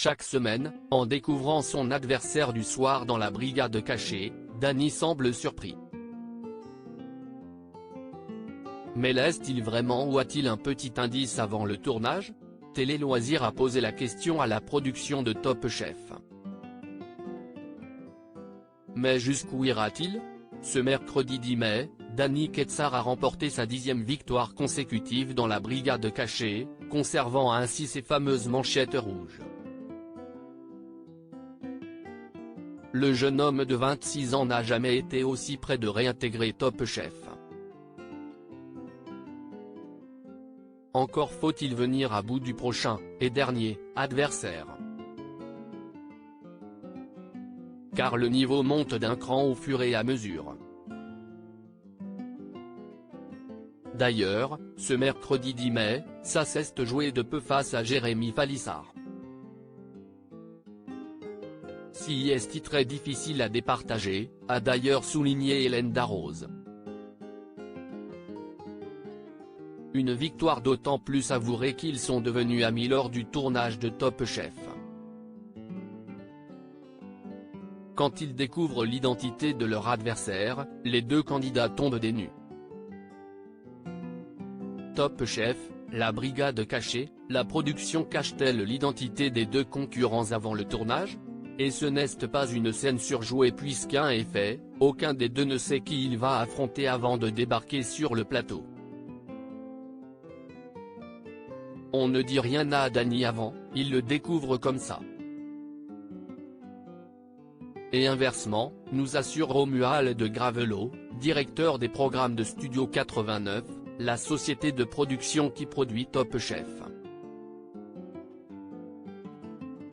Chaque semaine, en découvrant son adversaire du soir dans la brigade cachée, Dany semble surpris. Mais l'est-il vraiment ou a-t-il un petit indice avant le tournage? Télé Loisirs a posé la question à la production de Top Chef. Mais jusqu'où ira-t-il? Ce mercredi 10 mai, Dany Ketsar a remporté sa 10e victoire consécutive dans la brigade cachée, conservant ainsi ses fameuses manchettes rouges. Le jeune homme de 26 ans n'a jamais été aussi près de réintégrer Top Chef. Encore faut-il venir à bout du prochain, et dernier, adversaire. Car le niveau monte d'un cran au fur et à mesure. D'ailleurs, ce mercredi 10 mai, ça s'est joué de peu face à Jérémy Falissard. Si est très difficile à départager, a d'ailleurs souligné Hélène Darroze. Une victoire d'autant plus savourée qu'ils sont devenus amis lors du tournage de Top Chef. Quand ils découvrent l'identité de leur adversaire, les deux candidats tombent des nues. Top Chef, la brigade cachée, la production cache-t-elle l'identité des deux concurrents avant le tournage? Et ce n'est pas une scène surjouée puisqu'un est fait, aucun des deux ne sait qui il va affronter avant de débarquer sur le plateau. On ne dit rien à Dany avant, il le découvre comme ça. Et inversement, nous assure Romuald de Gravelot, directeur des programmes de Studio 89, la société de production qui produit Top Chef.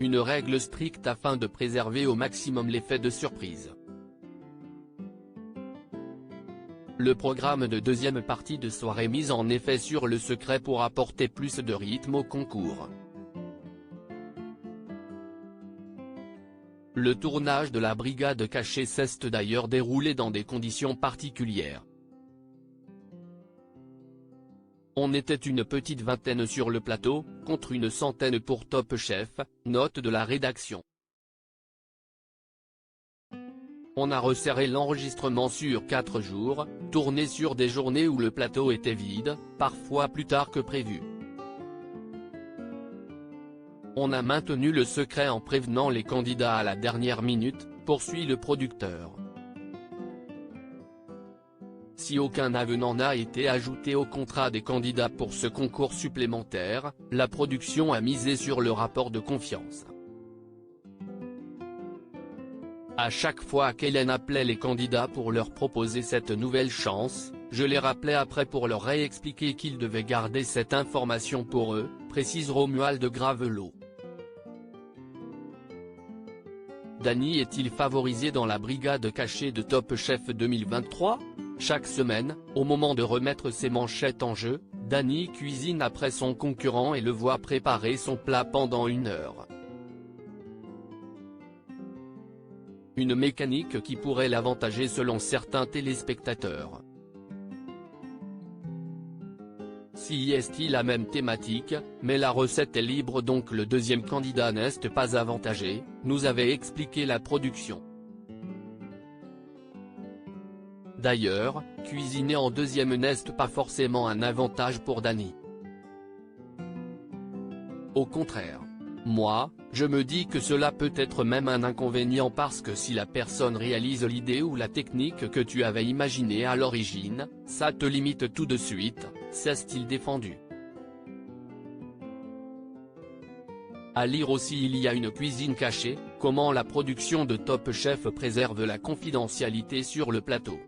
Une règle stricte afin de préserver au maximum l'effet de surprise. Le programme de deuxième partie de soirée mise en effet sur le secret pour apporter plus de rythme au concours. Le tournage de la brigade cachée s'est d'ailleurs déroulé dans des conditions particulières. On était une petite vingtaine sur le plateau, contre une centaine pour Top Chef, note de la rédaction. On a resserré l'enregistrement sur 4 jours, tourné sur des journées où le plateau était vide, parfois plus tard que prévu. On a maintenu le secret en prévenant les candidats à la dernière minute, poursuit le producteur. Si aucun avenant n'a été ajouté au contrat des candidats pour ce concours supplémentaire, la production a misé sur le rapport de confiance. À chaque fois qu'Hélène appelait les candidats pour leur proposer cette nouvelle chance, je les rappelais après pour leur réexpliquer qu'ils devaient garder cette information pour eux, précise Romuald de Gravelot. Dany est-il favorisé dans la brigade cachée de Top Chef 2023 ? Chaque semaine, au moment de remettre ses manchettes en jeu, Dany cuisine après son concurrent et le voit préparer son plat pendant 1 heure. Une mécanique qui pourrait l'avantager selon certains téléspectateurs. Si est la même thématique, mais la recette est libre donc le deuxième candidat n'est pas avantagé, nous avait expliqué la production. D'ailleurs, cuisiner en deuxième n'est pas forcément un avantage pour Dany. Au contraire. Moi, je me dis que cela peut être même un inconvénient parce que si la personne réalise l'idée ou la technique que tu avais imaginée à l'origine, ça te limite tout de suite, s'est-il défendu. À lire aussi il y a une cuisine cachée, comment la production de Top Chef préserve la confidentialité sur le plateau.